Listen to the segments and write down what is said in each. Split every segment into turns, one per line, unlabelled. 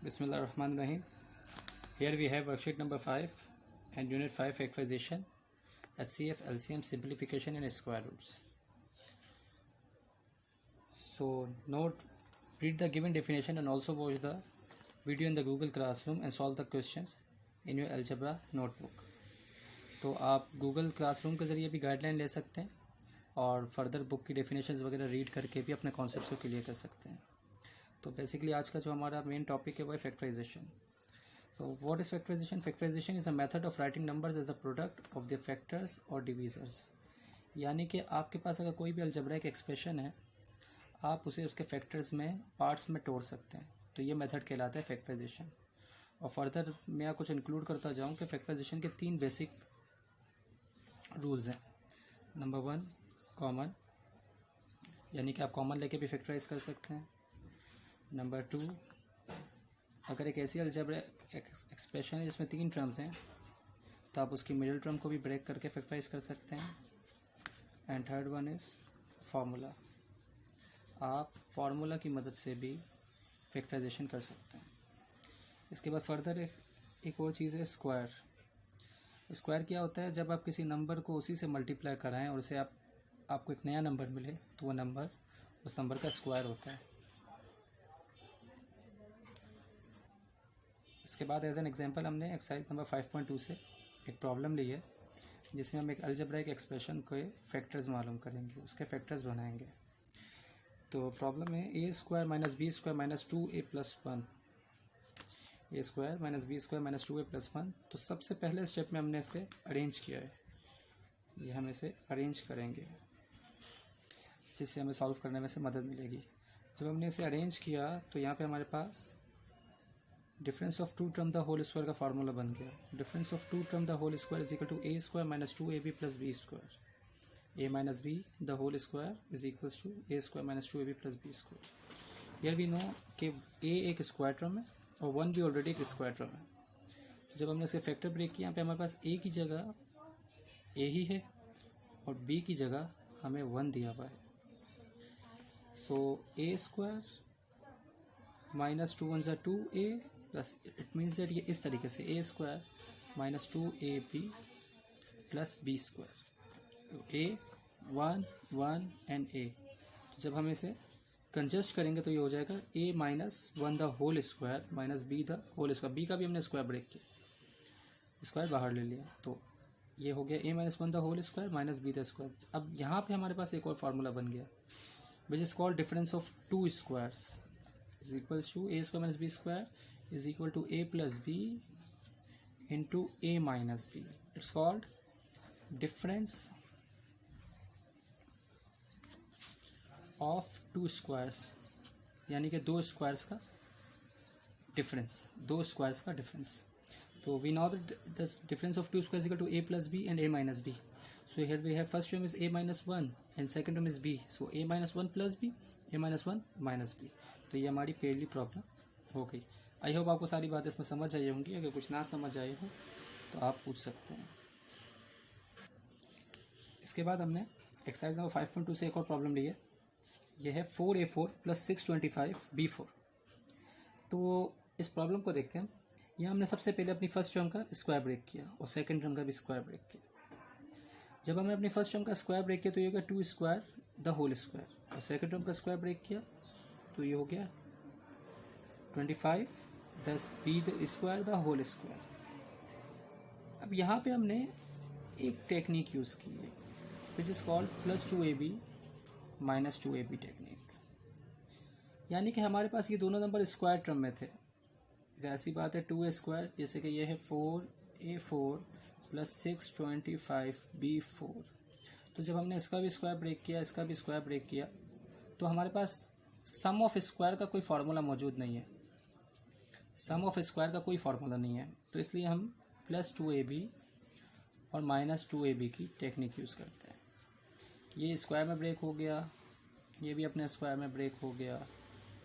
Bismillahirrahmanirrahim. Here we have worksheet number 5 and unit 5 factorization, HCF, LCM, simplification and square roots. So note, read the given definition and also watch the video in the Google Classroom and solve the questions in your algebra notebook. तो आप Google Classroom के ज़रिए भी guideline ले सकते हैं और further book की डेफिनेशंस वगैरह रीड करके भी अपने कॉन्सेप्ट्स को क्लियर कर सकते हैं. तो बेसिकली आज का जो हमारा मेन टॉपिक है वो है फैक्टराइजेशन. तो what is factorisation? Factorisation is a method of writing numbers as a product of the factors और डिवीजर्स. यानी कि आपके पास अगर कोई भी अलजेब्राइक एक्सप्रेशन है, आप उसे उसके फैक्टर्स में पार्ट्स में तोड़ सकते हैं. तो ये मेथड कहलाता है फैक्टराइजेशन. और फर्दर मैं कुछ इंक्लूड करता जाऊँ कि फैक्टराइजेशन के 3 बेसिक रूल्स हैं. नंबर 1 कॉमन, यानी कि आप कॉमन लेके भी फैक्टराइज कर सकते हैं. नंबर 2, अगर एक ऐसी अलजेब्रिक एक्सप्रेशन है जिसमें 3 टर्म्स हैं तो आप उसकी मिडिल टर्म को भी ब्रेक करके फैक्टराइज कर सकते हैं. And third one is formula. आप फार्मूला की मदद से भी फैक्टराइजेशन कर सकते हैं. इसके बाद फर्दर एक और चीज़ है स्क्वायर. स्क्वायर क्या होता है? जब आप किसी नंबर को उसी से मल्टीप्लाई कराएं और उसे आपको एक नया नंबर मिले तो वो नंबर उस नंबर का स्क्वायर होता है. इसके बाद एज एन एग्जांपल हमने एक्सरसाइज नंबर 5.2 से एक प्रॉब्लम ली है जिसमें हम एक अलजेब्राइक एक्सप्रेशन के फैक्टर्स मालूम करेंगे, उसके फैक्टर्स बनाएंगे. तो प्रॉब्लम है A square minus B square minus 2a plus 1. A square minus B square minus 2a plus 1. तो सबसे पहले स्टेप में हमने इसे अरेंज किया है. ये हम इसे अरेंज करेंगे जिससे हमें सॉल्व करने में से मदद मिलेगी. जब हमने इसे अरेंज किया तो यहाँ पे हमारे पास difference of 2 term the whole square का फार्मूला बन गया. Difference of 2 term the whole square is equal to A square minus 2ab plus B square. A minus B the whole square is equal to A square minus 2ab plus B square. Here we know कि A एक square term है और 1 भी already एक square term है. जब हमने इसके फैक्टर ब्रेक किया, यहाँ पे हमारे पास ए की जगह ए ही है और बी की जगह हमें 1 दिया हुआ है. So A square minus 2 1 2a plus it means that ये इस तरीके से A square minus 2ab plus B square. A 1 1 and A. जब हम इसे कंजस्ट करेंगे तो ये हो जाएगा A minus 1 the whole square minus B the whole square. B का भी हमने स्क्वायर ब्रेक किया, स्क्वायर बाहर ले लिया, तो ये हो गया A minus 1 the whole square minus B the square. अब यहाँ पे हमारे पास एक और फार्मूला बन गया which is called difference of 2 squares is equal to A square minus B square is equal to a plus b into a minus b. It's called difference of 2 squares, यानी कि 2 स्क्वायर्स का difference, 2 squares का difference. तो we know that the difference of 2 squares is equal to a plus b and a minus b. So here we have first term is a minus 1 and second term is b. So a minus 1 plus b, a minus 1 minus b. तो ये हमारी पहली problem हो गई. I hope आपको सारी बातें इसमें समझ आई होंगी. अगर कुछ ना समझ आए हो तो आप पूछ सकते हैं. इसके बाद हमने एक्सरसाइज नंबर 5.2 से एक और प्रॉब्लम ली है. यह है 4a4 प्लस 625b4. तो इस प्रॉब्लम को देखते हैं. यहाँ हमने सबसे पहले अपनी फर्स्ट टर्म का स्क्वायर ब्रेक किया और सेकंड टर्म का भी स्क्वायर ब्रेक किया. जब हमने अपनी फर्स्ट टर्म का स्क्वायर ब्रेक किया तो ये हो गया 2 स्क्वायर द होल स्क्वायर, और सेकंड टर्म का स्क्वायर ब्रेक किया तो ये हो गया 25 दस b the square the whole square. अब यहाँ पे हमने एक टेक्निक यूज़ की है which is called plus 2ab minus 2ab technique. यानी कि हमारे पास ये दोनों नंबर स्क्वायर टर्म में थे. ऐसी बात है 2a स्क्वायर, जैसे कि ये है 4a4 प्लस 625b4. तो जब हमने इसका भी स्क्वायर ब्रेक किया, इसका भी स्क्वायर ब्रेक किया, तो हमारे पास सम ऑफ स्क्वायर का कोई फार्मूला मौजूद नहीं है. सम ऑफ स्क्वायर का कोई फार्मूला नहीं है, तो इसलिए हम प्लस 2ab और माइनस 2ab की टेक्निक यूज़ करते हैं. ये स्क्वायर में ब्रेक हो गया, ये भी अपने स्क्वायर में ब्रेक हो गया,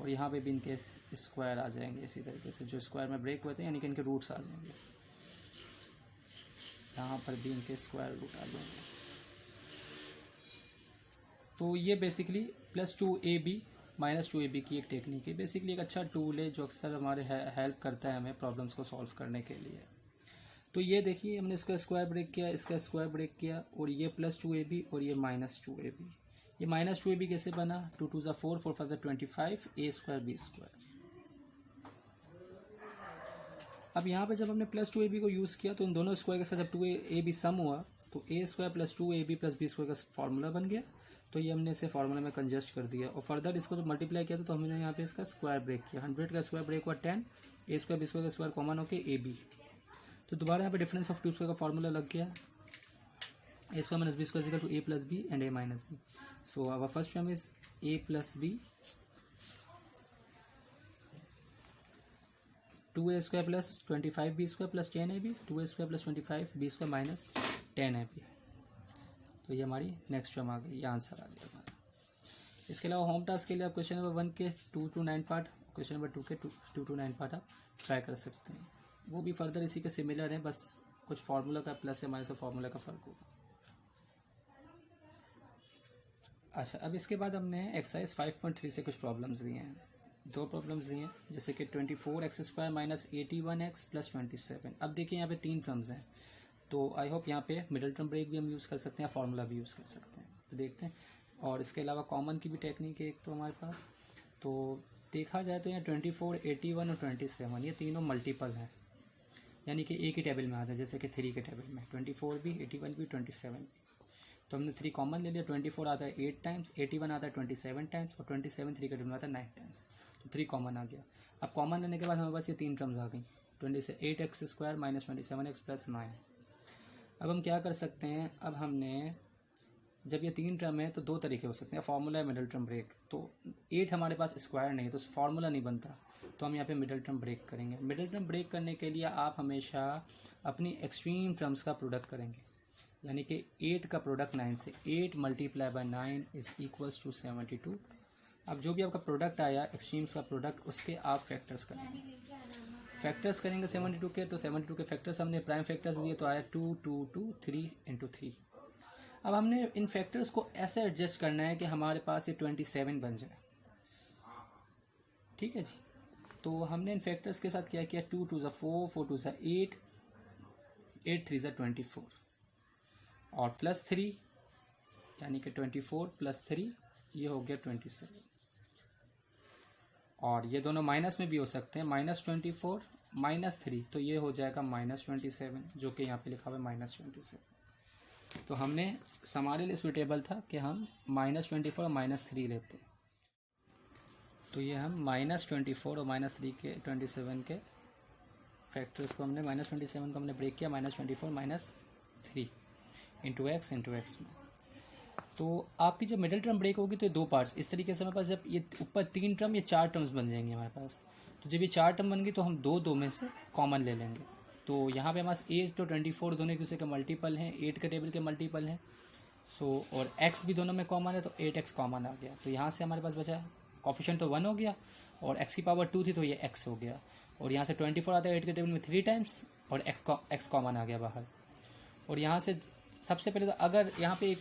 और यहाँ पे भी इनके स्क्वायर आ जाएंगे इसी तरीके से जो स्क्वायर में ब्रेक हुए थे, यानी कि इनके रूट्स आ जाएंगे. यहाँ पर भी इनके स्क्वायर रूट आ जाएंगे. तो ये बेसिकली प्लस 2ab -2ab की एक टेक्निक है, बेसिकली एक अच्छा टूल है जो अक्सर हमारे हेल्प करता है हमें प्रॉब्लम्स को सॉल्व करने के लिए। तो ये देखिए हमने इसका स्क्वायर ब्रेक किया, इसका स्क्वायर ब्रेक किया, और ये +2ab और ये -2ab। ये -2ab कैसे बना, 2 2 4 4 5 25, a² b²। अब यहाँ पे जब हमने +2ab को यूज़ किया तो इन दोनों स्क्वायर के साथ जब 2ab सम हुआ तो a² + 2ab + b² का फॉर्मूला बन गया। तो ये हमने इसे फार्मूला में कंजस्ट कर दिया और फर्दर इसको जब मल्टीप्लाई किया तो हमने यहाँ पे इसका स्क्वायर ब्रेक किया। 100 का स्क्वायर ब्रेक हुआ 10, a² b² का स्क्वायर कॉमन होकर ab। तो दोबारा यहाँ पे डिफरेंस ऑफ 2 स्क्वायर का फॉर्मूला लग गया, a² - b² = a + b and a - b। So our first term is a + b, 2a² + 25b² + 10ab, 2a² + 25b² - 10ab। तो ये हमारी नेक्स्ट टर्म आ गई, ये आंसर आ गया हमारा। इसके अलावा होम टास्क के लिए आप क्वेश्चन नंबर 1 के 2 to 9 पार्ट, क्वेश्चन नंबर 2 के 2 to 9 पार्ट आप ट्राई कर सकते हैं। वो भी फर्दर इसी के सिमिलर है, बस कुछ फार्मूला का प्लस या माइनस फार्मूला का फ़र्क होगा। अच्छा, अब इसके बाद हमने एक्सरसाइज 5.3 से कुछ प्रॉब्लम्स दिए हैं, 2 प्रॉब्लम्स दिए हैं, जैसे कि 24x² - 81x + 27। अब देखिए यहाँ पे 3 टर्म्स हैं, तो आई होप यहाँ पे मिडिल टर्म ब्रेक भी हम यूज़ कर सकते हैं, फार्मूला भी यूज़ कर सकते हैं। तो देखते हैं, और इसके अलावा कॉमन की भी टेक्निक है एक तो हमारे पास। तो देखा जाए तो यहाँ 24, 81 और 27 ये तीनों मल्टीपल हैं, यानी कि एक ही टेबल में आते हैं, जैसे कि 3 के टेबल में 24 भी, 81 भी, 27 भी। तो हमने 3 कॉमन ले लिया, 24 आता है 8 टाइम्स, 81 आता है 27 टाइम्स और 27 3 के टेबल में आता है 9 टाइम्स। तो 3 कॉमन आ गया। अब कॉमन लेने के बाद हमारे पास ये 3 टर्म्स आ गई, 8x² - 27x + 9। अब हम क्या कर सकते हैं, अब हमने जब ये 3 टर्म है तो 2 तरीके हो सकते हैं, फार्मूला है मिडिल टर्म ब्रेक। तो 8 हमारे पास स्क्वायर नहीं है तो फार्मूला नहीं बनता, तो हम यहाँ पे मिडिल टर्म ब्रेक करेंगे। मिडिल टर्म ब्रेक करने के लिए आप हमेशा अपनी एक्सट्रीम टर्म्स का प्रोडक्ट करेंगे, यानी कि 8 का प्रोडक्ट 9 से, 8 × 9 = 72। अब जो भी आपका प्रोडक्ट आया एक्सट्रीम्स का प्रोडक्ट, उसके आप फैक्टर्स करेंगे। फैक्टर्स करेंगे 72 के, तो 72 के फैक्टर्स हमने प्राइम फैक्टर्स दिए, तो आया 2 2 2 3 × 3। अब हमने इन फैक्टर्स को ऐसे एडजस्ट करना है कि हमारे पास ये 27 बन जाए, ठीक है जी। तो हमने इन फैक्टर्स के साथ क्या किया, 2 2 = 4, 4 2 = 8, 8 3 = 24 और +3, यानी कि 24 + 3 ये हो गया 27। और ये दोनों माइनस में भी हो सकते हैं, -24 -3, तो ये हो जाएगा -27, जो कि यहाँ पे लिखा हुआ है -27। तो हमने हमारे लिए सूटेबल था कि हम -24 और -3 लेते। तो ये हम -24 और -3 के 27 के फैक्टर्स को हमने -27 को हमने ब्रेक किया, -24 -3 × x में। तो आपकी जब मिडिल टर्म ब्रेक होगी तो ये 2 पार्ट्स इस तरीके से हमारे पास, जब ये ऊपर 3 टर्म, ये 4 टर्म्स बन जाएंगे हमारे पास। तो जब ये 4 टर्म बन गई तो हम 2 में से कॉमन ले लेंगे। तो यहाँ पे हमारे 8 और 24 दोनों एक दूसरे के मल्टीपल हैं, 8 के टेबल के मल्टीपल हैं। सो और x भी दोनों में कॉमन है, तो 8x कॉमन आ गया। तो यहाँ से हमारे पास बचा कोफिशिएंट तो 1 हो गया, और x की पावर 2 थी तो ये x हो गया। और यहाँ से 24 आता है 8 के टेबल में 3 टाइम्स, और x कॉमन आ गया बाहर। और यहाँ से सबसे पहले तो अगर यहाँ पे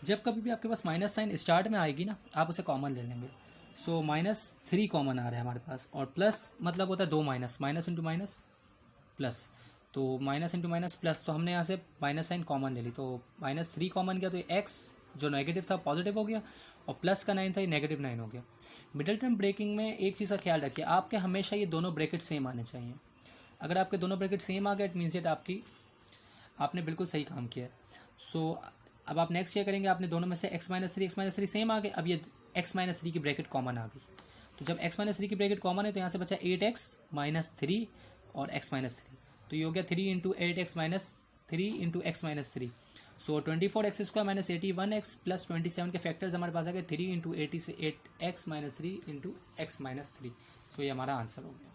जब कभी भी आपके पास माइनस साइन स्टार्ट में आएगी ना, आप उसे कॉमन ले लेंगे। सो -3 कॉमन आ रहा है हमारे पास, और प्लस मतलब होता है 2 minus, minus into minus plus, तो माइनस इंटू माइनस प्लस। तो हमने यहाँ से माइनस साइन कॉमन ले ली, तो -3 कॉमन गया, तो ये x जो नेगेटिव था पॉजिटिव हो गया, और प्लस का 9 था ये -9 हो गया। मिडिल टर्म ब्रेकिंग में एक चीज़ का ख्याल रखिए, आपके हमेशा ये दोनों ब्रैकेट सेम आने चाहिए। अगर आपके दोनों ब्रैकेट सेम आ गए, इट मीन्स दैट आपने बिल्कुल सही काम किया है। सो अब आप नेक्स्ट क्या करेंगे, आपने दोनों में से x - 3 सेम आ गए, अब ये x - 3 की ब्रैकेट कॉमन आ गई। तो जब x - 3 की ब्रैकेट कॉमन है तो यहाँ से बचा 8x - 3 और x - 3, तो ये हो गया 3 × 8x - 3 × x - 3। सो 24x² - 81x + 27 के फैक्टर्स हमारे पास आ गए 3 × 8x - 3 × x - 3। तो ये हमारा आंसर हो गया।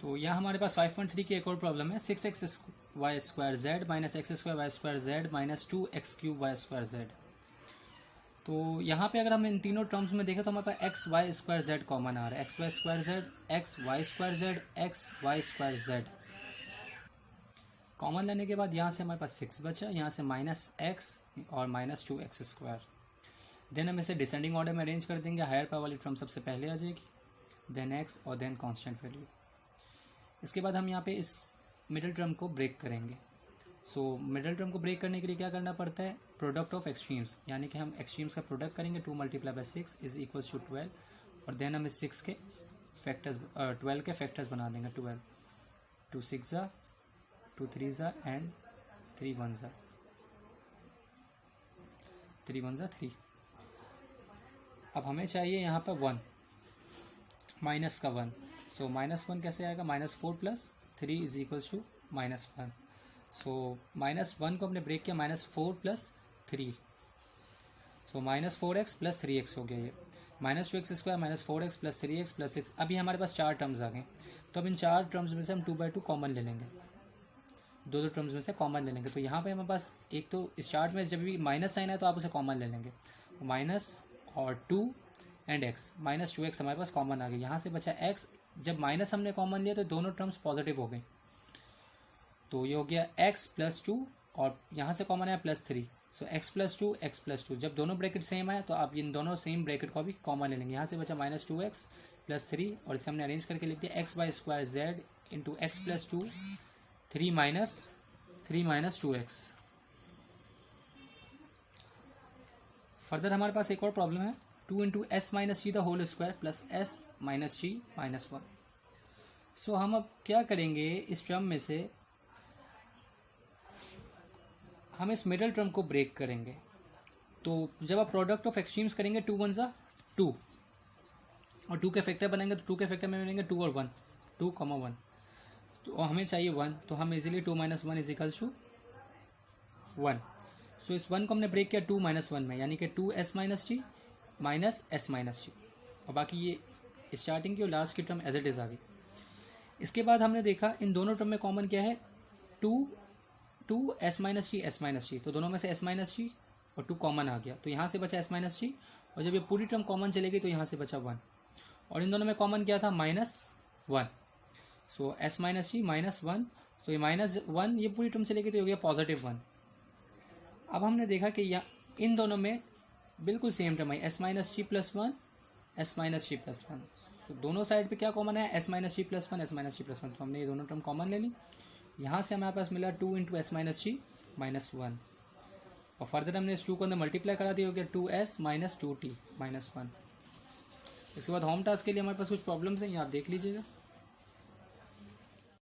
तो यहाँ हमारे पास 5.3 की एक और प्रॉब्लम है, 6xy² z - x² y² z - 2x³ y²z। तो यहाँ पे अगर हम इन तीनों टर्म्स में देखें तो हमारे पास xy² z कॉमन आ रहा है, xy² z, xy² z, xy² z। Common लेने के बाद यहाँ से हमारे पास 6 बचा, यहाँ से -x और -2x²। देन हम इसे डिसेंडिंग ऑर्डर में अरेंज कर देंगे, हायर पावर वाली टर्म सबसे पहले आ जाएगी, देन x और देन कांस्टेंट वैल्यू। इसके बाद हम यहाँ पे इस मिडिल टर्म को ब्रेक करेंगे। सो मिडिल टर्म को ब्रेक करने के लिए क्या करना पड़ता है, प्रोडक्ट ऑफ एक्सट्रीम्स, यानी कि हम एक्सट्रीम्स का प्रोडक्ट करेंगे। 2 × 6 = 12 और देन हम इस 6 के फैक्टर्स 12 के फैक्टर्स बना देंगे। 12 2 6 2 3 एंड 3 1 3। अब हमें चाहिए यहाँ पर 1 माइनस का 1। सो -1 कैसे आएगा, -4 + 3 = -1। सो -1 को हमने ब्रेक किया, -4 + 3, सो -4x + 3x हो गया ये, -2x² -4x + 3x + 6। अभी हमारे पास 4 टर्म्स आ गए, तो अब इन 4 टर्म्स में से हम 2/2 कॉमन ले लेंगे, दो टर्म्स में से कॉमन ले लेंगे। तो यहाँ पे हमारे पास एक तो स्टार्ट में जब भी माइनस साइन है तो आप उसे कॉमन ले लेंगे, माइनस और 2 एंड x, -2x हमारे पास कॉमन आ गई। यहाँ से बचा x, जब माइनस हमने कॉमन लिया तो दोनों टर्म्स पॉजिटिव हो गई, तो ये हो गया x + 2 और यहाँ से कॉमन आया +3। सो x + 2 x + 2, जब दोनों ब्रैकेट सेम आए तो आप इन दोनों सेम ब्रैकेट को भी कॉमन ले लेंगे। यहाँ से बचा -2x + 3 और इसे हमने अरेंज करके लिख दिया x/² z × x + 2 3 - 2x। Further हमारे पास एक और प्रॉब्लम है, 2 × s - t² + s - t - 1। सो हम अब क्या करेंगे, इस टर्म में से हम इस मिडल टर्म को ब्रेक करेंगे। तो जब आप प्रोडक्ट ऑफ एक्सट्रीम्स करेंगे, 2 1 2 और 2 के फैक्टर बनेंगे, तो 2 के फैक्टर में बनेंगे 2 और 1, 2, 1। तो हमें चाहिए 1, तो हम इजीली 2 - 1 = 1। सो इस 1 को हमने ब्रेक किया 2 - 1 में, यानी कि 2s - t -s - t, और बाकी ये स्टार्टिंग की और लास्ट की टर्म एज इट इज़ आ गई। इसके बाद हमने देखा इन दोनों टर्म में कॉमन क्या है, 2 s - t, तो दोनों में से s - t और 2 कॉमन आ गया, तो यहाँ से बचा s - t, और जब ये पूरी टर्म कॉमन चलेगी तो यहाँ से बचा 1, और इन दोनों में कॉमन क्या था, -1। सो s - t -1, तो ये -1 ये पूरी टर्म चलेगी तो हो गया +1। अब हमने देखा कि इन दोनों में बिल्कुल सेम टर्म है, s - t + 1 s - t + 1, तो दोनों साइड पे क्या कॉमन है, s - t + 1 s - t + 1, तो हमने ये दोनों टर्म कॉमन ले ली। यहाँ से हमारे पास मिला 2 × s - t - 1, और फर्दर हमने इस 2 को अंदर मल्टीप्लाई करा दिया, हो गया 2s - 2t - 1। इसके बाद होम टास्क के लिए हमारे पास कुछ प्रॉब्लम्स हैं, ये आप देख लीजिएगा।